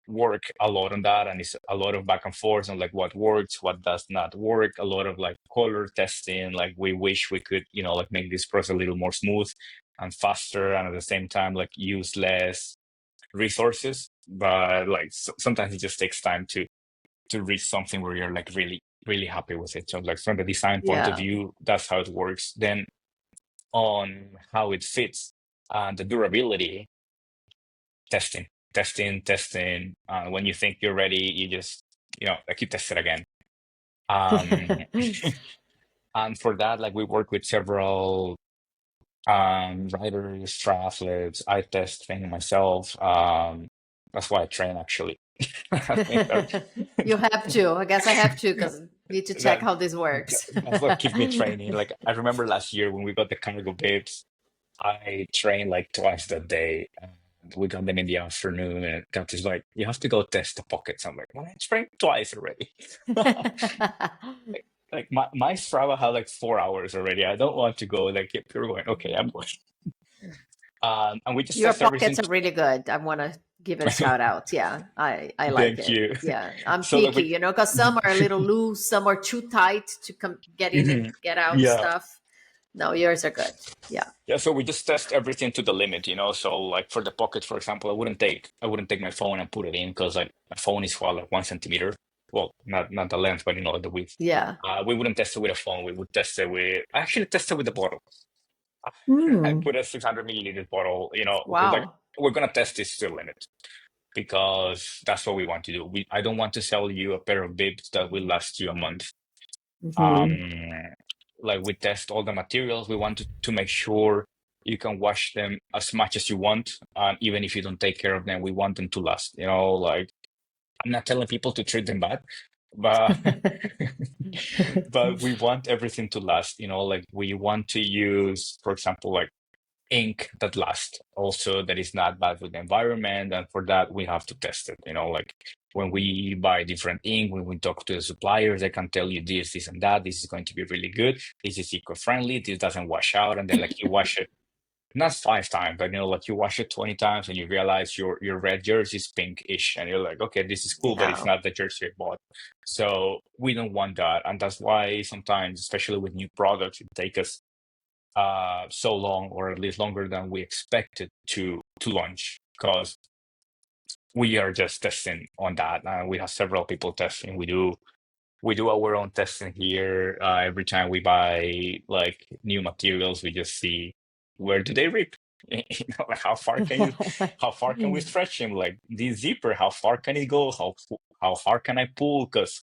Speaker 2: work a lot on that, and it's a lot of back and forth on like what works, what does not work, a lot of like color testing. Like we wish we could, like make this process a little more smooth and faster, and at the same time like use less resources. But like sometimes it just takes time to reach something where you're like really really happy with it. So like from the design point of
Speaker 1: Yeah.
Speaker 2: view, that's how it works. Then on how it fits and the durability, testing, testing. When you think you're ready, you just, like you test it again. Um, and for that, like we work with several riders, triathletes. I test training myself. That's why I train actually. I think that
Speaker 1: You have to. I guess I have to because need to check
Speaker 2: that
Speaker 1: how this works.
Speaker 2: that's what keeps me training. Like I remember last year when we got the cargo bibs, I trained like twice that day. And we got them in the afternoon, and Kat is like, "You have to go test the pockets." I'm like, "Well, I trained twice already." Like my Strava had like 4 hours already. I don't want to go. Like if you're going, okay, I'm going. And we just
Speaker 1: Your
Speaker 2: test
Speaker 1: pockets
Speaker 2: everything.
Speaker 1: are really good. I want to give it a shout out. Yeah, I like
Speaker 2: Thank
Speaker 1: it.
Speaker 2: you.
Speaker 1: Yeah, I'm
Speaker 2: So like
Speaker 1: picky,
Speaker 2: we,
Speaker 1: because some are a little loose, some are too tight to get in and
Speaker 2: Mhm.
Speaker 1: get out
Speaker 2: Yeah.
Speaker 1: stuff. No, yours are good. Yeah.
Speaker 2: Yeah, so we just test everything to the limit. So like for the pocket, for example, I wouldn't take my phone and put it in because like my phone is for like 1 centimeter. Well, not the length, but the width.
Speaker 1: Yeah.
Speaker 2: We wouldn't test it with a phone. We would test it with I actually test it with the bottle. I
Speaker 1: Mm,
Speaker 2: put a 600 milliliter bottle, because like
Speaker 1: wow.
Speaker 2: we're gonna test this to the limit because that's what we want to do. I don't want to sell you a pair of bibs that will last you a month.
Speaker 1: Hmm.
Speaker 2: Um, like we test all the materials. We want to make sure you can wash them as much as you want. Even if you don't take care of them, we want them to last. Like I'm not telling people to treat them bad, but but we want everything to last. Like we want to use, for example, like ink that lasts also that is not bad for the environment, and for that we have to test it. Like when we buy different ink, when we talk to the suppliers, they can tell you this and that, this is going to be really good, this is eco-friendly, this doesn't wash out, and then like you wash it not 5 times, but like you wash it 20 times and you realize your red jersey is pinkish, and you're like, okay, this is cool, but it's
Speaker 1: Yeah.
Speaker 2: not the jersey I bought. So we don't want that, and that's why sometimes, especially with new products, it takes us so long, or at least longer than we expected to launch, because we are just testing on that. We have several people testing. We do our own testing here. Every time we buy like new materials, we just see where do they rip. Like how far can we stretch them? Like the zipper, how far can it go? How hard can I pull? Because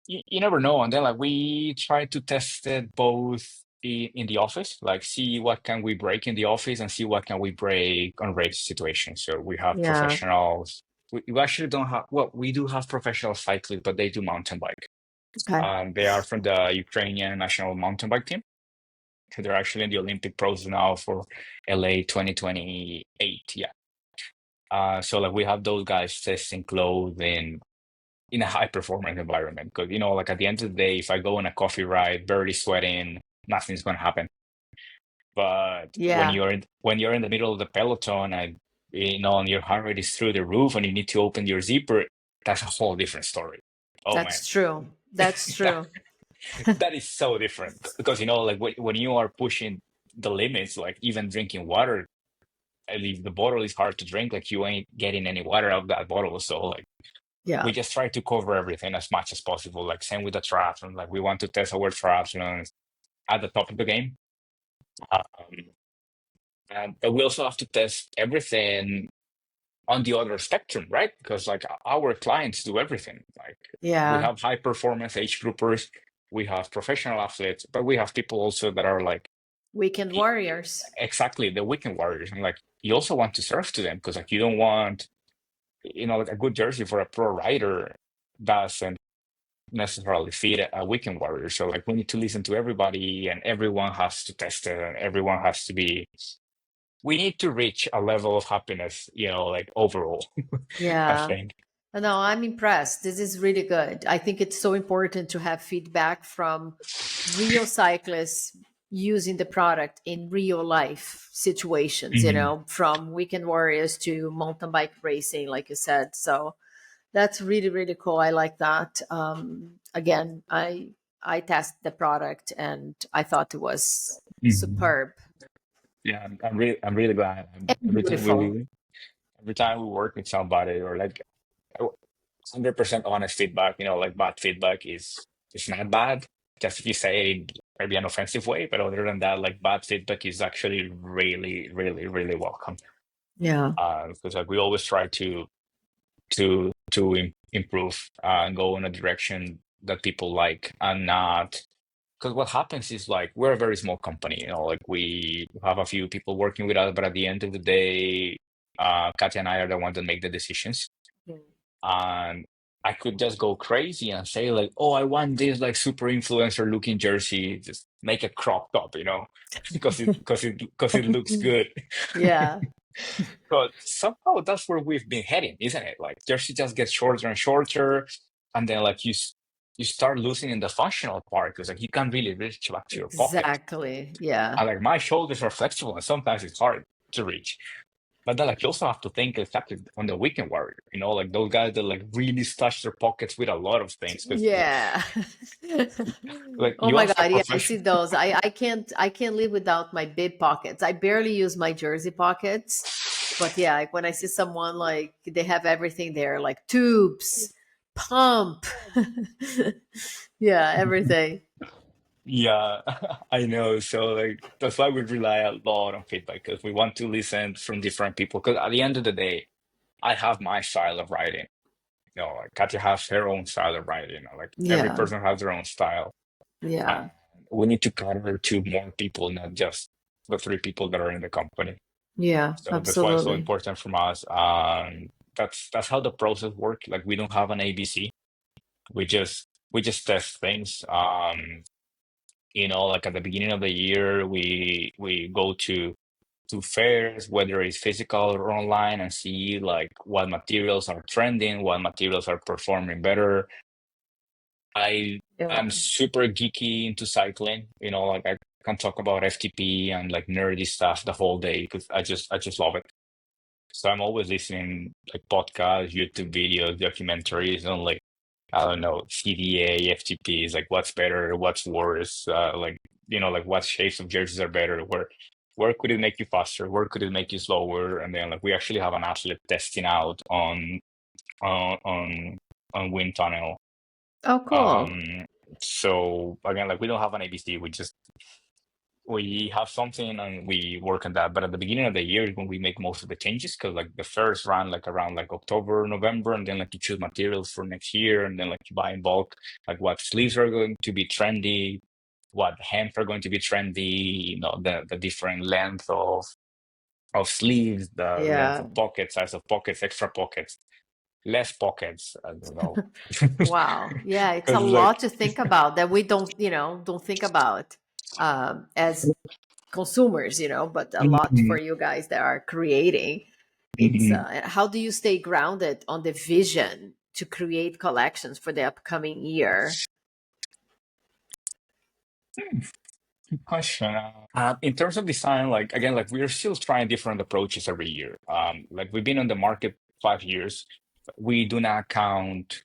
Speaker 2: you never know. And then like we try to test it both in the office, like see what can we break in the office and see what can we break on race situations. So we have
Speaker 1: Yeah.
Speaker 2: professionals. We actually don't have, well, we do have professional cyclists, but they do mountain bike.
Speaker 1: Okay.
Speaker 2: They are from the Ukrainian national mountain bike team. So they're actually in the Olympic pros now for LA 2028. Yeah. So like we have those guys testing clothes in a high performance environment, because like at the end of the day, if I go on a coffee ride barely sweating, nothing's going to happen. But when
Speaker 1: Yeah.
Speaker 2: you're in the middle of the peloton, and and your heart rate is through the roof and you need to open your zipper, that's a whole different story. Oh man.
Speaker 1: That's true. That's
Speaker 2: that
Speaker 1: true.
Speaker 2: That is so different because like when you are pushing the limits, like even drinking water, at least the bottle is hard to drink. Like you ain't getting any water out of that bottle. So like we
Speaker 1: Yeah.
Speaker 2: just try to cover everything as much as possible. Like same with the triathlon. Like we want to test our triathlons at the top of the game. Um, but we also have to test everything on the other spectrum, right? Because like our clients do everything. Like we
Speaker 1: Yeah.
Speaker 2: have high performance age groupers, we have professional athletes, but we have people also that are like
Speaker 1: Weekend warriors.
Speaker 2: exactly the weekend warriors. And like you also want to serve to them because like you don't want, like a good jersey for a pro rider doesn't necessarily fit a weekend warrior. So like we need to listen to everybody and everyone has to test it and everyone has to be, we need to reach a level of happiness, like overall, I
Speaker 1: Yeah.
Speaker 2: think.
Speaker 1: No, I'm impressed. This is really good. I think it's so important to have feedback from real cyclists using the product in real life situations,
Speaker 2: Mhm.
Speaker 1: from weekend warriors to mountain bike racing, like you said. So that's really, really cool. I like that. Again, I tested the product and I thought it was
Speaker 2: Mhm.
Speaker 1: superb
Speaker 2: Yeah, I'm really glad.
Speaker 1: and beautiful.
Speaker 2: Every time we work with somebody or like 100% honest feedback, like bad feedback is not bad. Just if you say it in maybe an offensive way, but other than that, like bad feedback is actually really, really, really welcome.
Speaker 1: Yeah.
Speaker 2: Because like we always try to improve and go in a direction that people like and not. Because what happens is like we're a very small company, like we have a few people working with us, but at the end of the day, Katya and I are the ones that make the decisions. And I could just go crazy and say like, "Oh, I want this like super influencer looking jersey. Just make a crop top, because it looks good."
Speaker 1: Yeah.
Speaker 2: But somehow that's where we've been heading, isn't it? Like jersey just gets shorter and shorter, and then like you start losing in the functional part because like you can't really reach back to your pocket.
Speaker 1: Exactly. Yeah.
Speaker 2: And like my shoulders are flexible, and sometimes it's hard to reach. But then like you also have to think exactly on the weekend warrior, like those guys that like really stash their pockets with a lot of things. Because
Speaker 1: Yeah.
Speaker 2: like
Speaker 1: Oh
Speaker 2: you
Speaker 1: my
Speaker 2: ask a
Speaker 1: God. Yeah, I see
Speaker 2: professional,
Speaker 1: those. I can't live without my bib pockets. I barely use my jersey pockets. But yeah, like when I see someone like they have everything there, like tubes, pump. Yeah, everything.
Speaker 2: yeah, I know. So like that's why we rely a lot on feedback because we want to listen from different people. Because at the end of the day, I have my style of writing. Like Katya has her own style of writing. Like every
Speaker 1: Yeah.
Speaker 2: person has their own style. And
Speaker 1: Yeah.
Speaker 2: we need to cater to more people, not just the three people that are in the company.
Speaker 1: Yeah,
Speaker 2: So that's why it's so
Speaker 1: absolutely.
Speaker 2: important from us. That's how the process works. Like we don't have an ABC. We just test things. Like at the beginning of the year, we go to fairs, whether it's physical or online, and see like what materials are trending, what materials are performing better. I
Speaker 1: Yeah.
Speaker 2: am super geeky into cycling. Like I can talk about FTP and like nerdy stuff the whole day because I just love it. So I'm always listening like podcasts, YouTube videos, documentaries on like I don't know, CDA, FTPs, like what's better, what's worse, like like what shapes of jerseys are better, where could it make you faster, where could it make you slower, and then like we actually have an athlete testing out on on on wind tunnel.
Speaker 1: Oh, cool.
Speaker 2: Um, so again, like we don't have an ABC, we have something and we work on that. But at the beginning of the year is when we make most of the changes because like the first run like around like October, November, and then like you choose materials for next year, and then like you buy in bulk, like what sleeves are going to be trendy, what hems are going to be trendy, the different length of sleeves, the length
Speaker 1: Yeah.
Speaker 2: of pockets, size of pockets, extra pockets, less pockets. I don't know.
Speaker 1: Wow. Yeah, it's a
Speaker 2: Because
Speaker 1: lot
Speaker 2: like
Speaker 1: to think about that we don't think about as consumers, but a lot for
Speaker 2: Mhm,
Speaker 1: you guys that are creating. It's
Speaker 2: mhm.
Speaker 1: how do you stay grounded on the vision to create collections for the upcoming year?
Speaker 2: Good question. In terms of design, like again, like we're still trying different approaches every year. Like we've been on the market 5 years. We do not count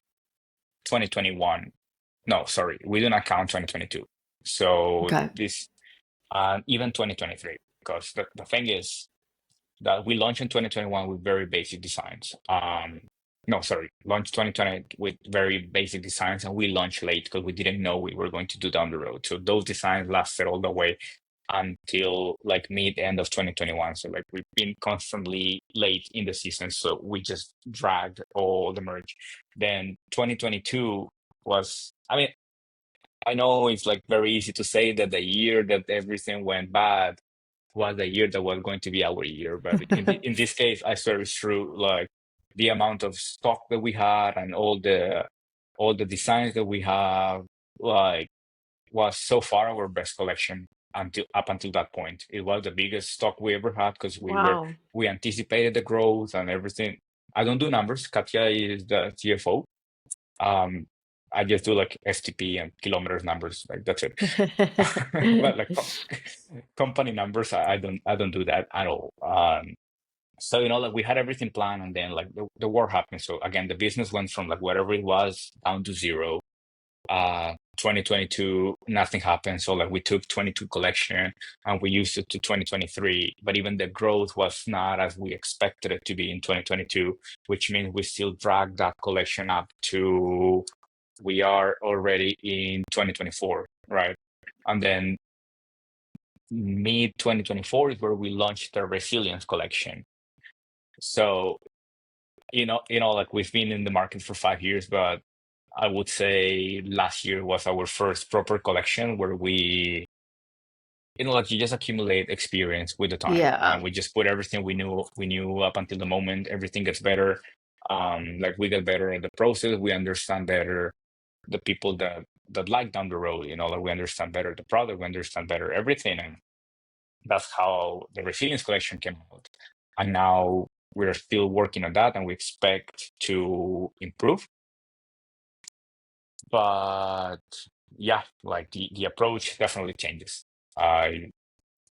Speaker 2: 2021. 2021 No, sorry, we do not count 2022. So
Speaker 1: Okay.
Speaker 2: this, even 2023, because the thing is that we launched in 2021 with very basic designs. No, sorry, launched 2020 with very basic designs, and we launched late because we didn't know we were going to do down the road. So those designs lasted all the way until like mid end of 2021. So like we've been constantly late in the season. So we just dragged all the merch. Then 2022 was, I mean, I know it's like very easy to say that the year that everything went bad was the year that was going to be our year. But in this case, I swear it's true. Like the amount of stock that we had and all the designs that we have, like was so far our best collection until that point. It was the biggest stock we ever had because
Speaker 1: Wow.
Speaker 2: we anticipated the growth and everything. I don't do numbers. Katya is the CFO. Um, I just do like STP and kilometers numbers, like that's it. But like company numbers, I don't do that at all. So like we had everything planned, and then like the war happened. So again, the business went from like whatever it was down to zero. 2022, nothing happened. So like we took 22 collection and we used it to 2023, but even the growth was not as we expected it to be in 2022, which means we still dragged that collection up to we are already in 2024, right? And then mid 2024 is where we launched the resilience collection. So like we've been in the market for 5 years, but I would say last year was our first proper collection where like you just accumulate experience with the time,
Speaker 1: Yeah.
Speaker 2: and we just put everything we knew up until the moment. Everything gets better. Like we get better at the process. We understand better the people that like down the road. Like we understand better the product. We understand better everything, and that's how the resilience collection came out. And now we're still working on that, and we expect to improve. But yeah, like the approach definitely changes. I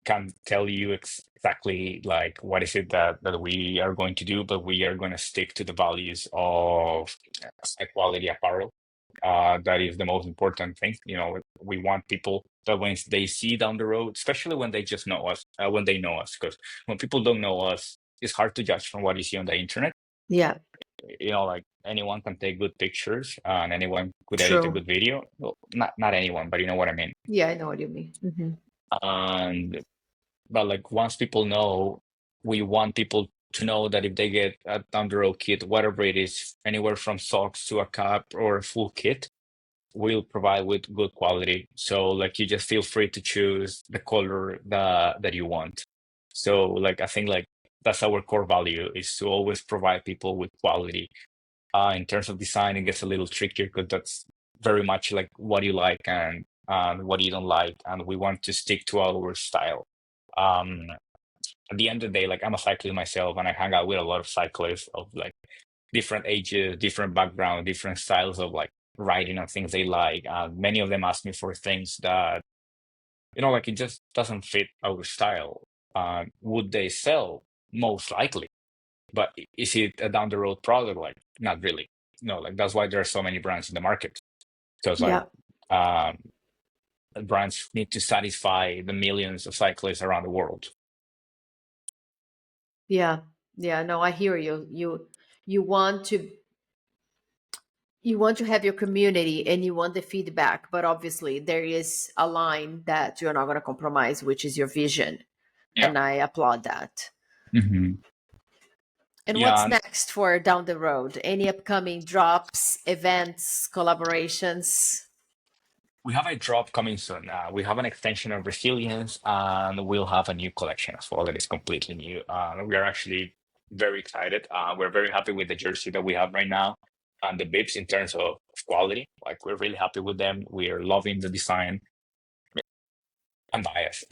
Speaker 2: can't tell you exactly like what is it that we are going to do, but we are going to stick to the values of high quality apparel. That is the most important thing. We want people that when they see down the road, especially when they just know us, when they know us, because when people don't know us, it's hard to judge from what you see on the internet.
Speaker 1: Yeah.
Speaker 2: Like anyone can take good pictures and anyone could edit a
Speaker 1: True.
Speaker 2: good video. Well, not anyone, but you know what I mean.
Speaker 1: Yeah, I know what you mean. Hmm.
Speaker 2: And but like once people know, we want people to know that if they get a down the road kit, whatever it is, anywhere from socks to a cap or a full kit, we'll provide with good quality. So like you just feel free to choose the color that you want. So like I think like that's our core value, is to always provide people with quality. In terms of design, it gets a little trickier because that's very much like what you like and what you don't like, and we want to stick to our style. Um, at the end of the day, like I'm a cyclist myself, and I hang out with a lot of cyclists of like different ages, different background, different styles of like riding and things they like. Many of them ask me for things that like it just doesn't fit our style. Would they sell? Most likely, but is it a down the road product? Like, not really. No, like that's why there are so many brands in the market. Because like
Speaker 1: Yeah.
Speaker 2: um, brands need to satisfy the millions of cyclists around the world.
Speaker 1: Yeah. Yeah. No, I hear you. You want to have your community and you want the feedback, but obviously there is a line that you're not going to compromise, which is your vision.
Speaker 2: Yeah.
Speaker 1: And I applaud that.
Speaker 2: Hmm.
Speaker 1: And what's
Speaker 2: Yeah.
Speaker 1: next for down the road? Any upcoming drops, events, collaborations?
Speaker 2: We have a drop coming soon. We have an extension of Resilience, and we'll have a new collection as well that is completely new. We are actually very excited. We're very happy with the jersey that we have right now and the bibs in terms of quality. Like we're really happy with them. We are loving the design. I'm biased.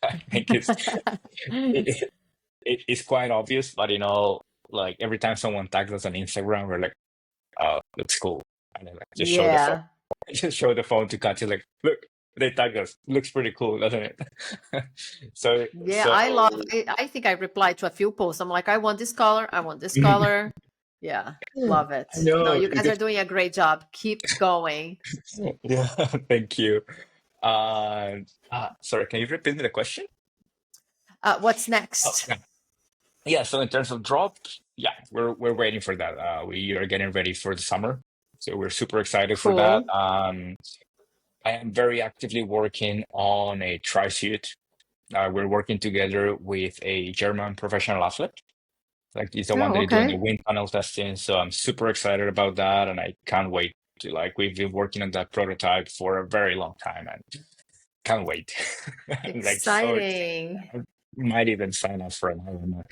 Speaker 2: I think it, it's quite obvious, but like every time someone tags us on Instagram, we're like, "Oh, looks cool," and then like just show the phone.
Speaker 1: Yeah.
Speaker 2: Just show the phone to Katya, like, look, they tagged us. Looks pretty cool, doesn't it? So,
Speaker 1: Yeah, I love
Speaker 2: so
Speaker 1: I think I replied to a few posts. I'm like, I want this color, I want this color. Yeah, love it.
Speaker 2: I
Speaker 1: No,
Speaker 2: know.
Speaker 1: you guys are doing a great job. Keep going.
Speaker 2: Yeah, thank you. Uh, Sorry, can you repeat me the question?
Speaker 1: What's
Speaker 2: Oh,
Speaker 1: next?
Speaker 2: yeah. Yeah, so in terms of drop, yeah, we're waiting for that. We are getting ready for the summer, so we're super excited for that.
Speaker 1: Cool.
Speaker 2: I am very actively working on a tri-suit. We're working together with a German professional athlete. Like he's the one
Speaker 1: Oh,
Speaker 2: that is doing the
Speaker 1: okay.
Speaker 2: wind tunnel testing. So I'm super excited about that, and I can't wait to like we've been working on that prototype for a very long time, and can't wait. I'm like so excited.
Speaker 1: Exciting.
Speaker 2: I might even sign up for an Ironman.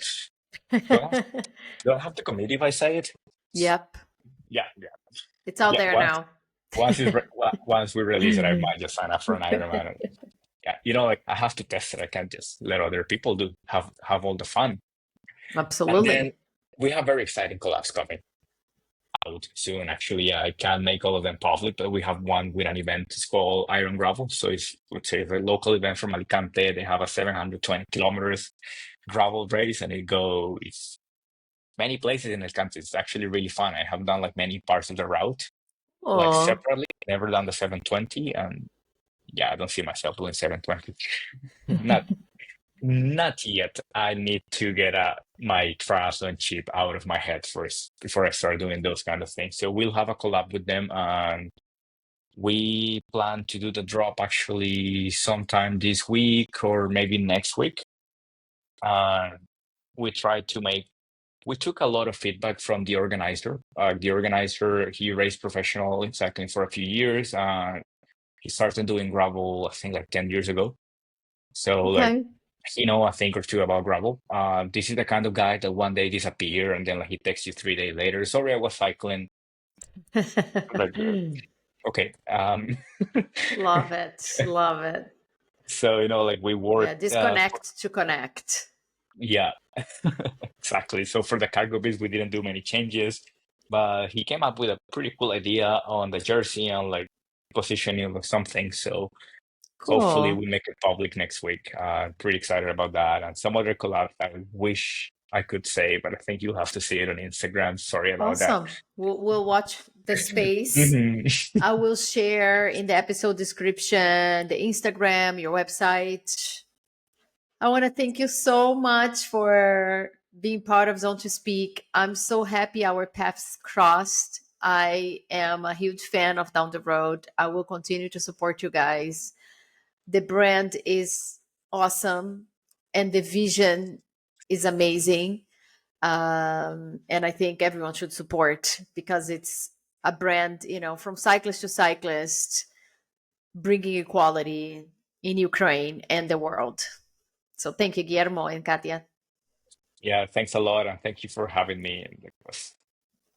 Speaker 2: Do I have, do I have to commit if I say it?
Speaker 1: Yep.
Speaker 2: Yeah, yeah,
Speaker 1: It's out
Speaker 2: yeah.
Speaker 1: there now.
Speaker 2: Once we release it, I might just sign up for an Ironman. Yeah, like I have to test it. I can't just let other people do have all the fun. And then
Speaker 1: Absolutely.
Speaker 2: we have very exciting collabs coming out soon. Actually, yeah, I can't make all of them public, but we have one with an event. It's called Iron Gravel. So it's, let's say, it's a local event from Alicante. They have a 720 kilometers gravel race, and it goes many places in Alicante. It's actually really fun. I have done like many parts of the route, like
Speaker 1: Oh.
Speaker 2: separately. Never done the 720, and yeah, I don't see myself doing 720. Not Not yet. I need to get my triathlon chip out of my head first before I start doing those kind of things. So we'll have a collab with them, and we plan to do the drop actually sometime this week or maybe next week. Uh, we tried to make. We took a lot of feedback from the organizer. He raced professional in cycling for a few years. He started doing gravel, I think, like 10 years ago. So like
Speaker 1: Okay.
Speaker 2: he know a thing or two about gravel. This is the kind of guy that one day disappear and then like he texts you 3 days later. Sorry, I was cycling. Like, okay.
Speaker 1: Love it. Love it.
Speaker 2: So like we
Speaker 1: Yeah,
Speaker 2: worked.
Speaker 1: disconnect to connect.
Speaker 2: Yeah, exactly. So for the cargo bits, we didn't do many changes, but he came up with a pretty cool idea on the jersey and like positioning of something. So hopefully
Speaker 1: Cool.
Speaker 2: we make it public next week. Pretty excited about that. And some other collabs I wish I could say, but I think you'll have to see it on Instagram. Sorry about that.
Speaker 1: Awesome. We'll watch the space.
Speaker 2: Mhm.
Speaker 1: I will share in the episode description the Instagram, your website. I want to thank you so much for being part of Zone to Speak. I'm so happy our paths crossed. I am a huge fan of Down the Road. I will continue to support you guys. The brand is awesome and the vision is amazing. And I think everyone should support because it's a brand, from cyclist to cyclist, bringing equality in Ukraine and the world. So thank you, Guillermo and Katia.
Speaker 2: Yeah, thanks a lot, and thank you for having me. And it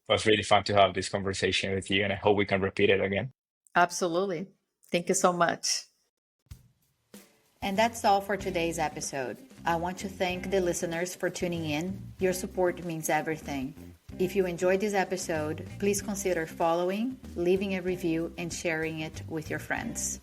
Speaker 2: was really fun to have this conversation with you, and I hope we can repeat it again.
Speaker 1: Absolutely. Thank you so much. And that's all for today's episode. I want to thank the listeners for tuning in. Your support means everything. If you enjoyed this episode, please consider following, leaving a review, and sharing it with your friends.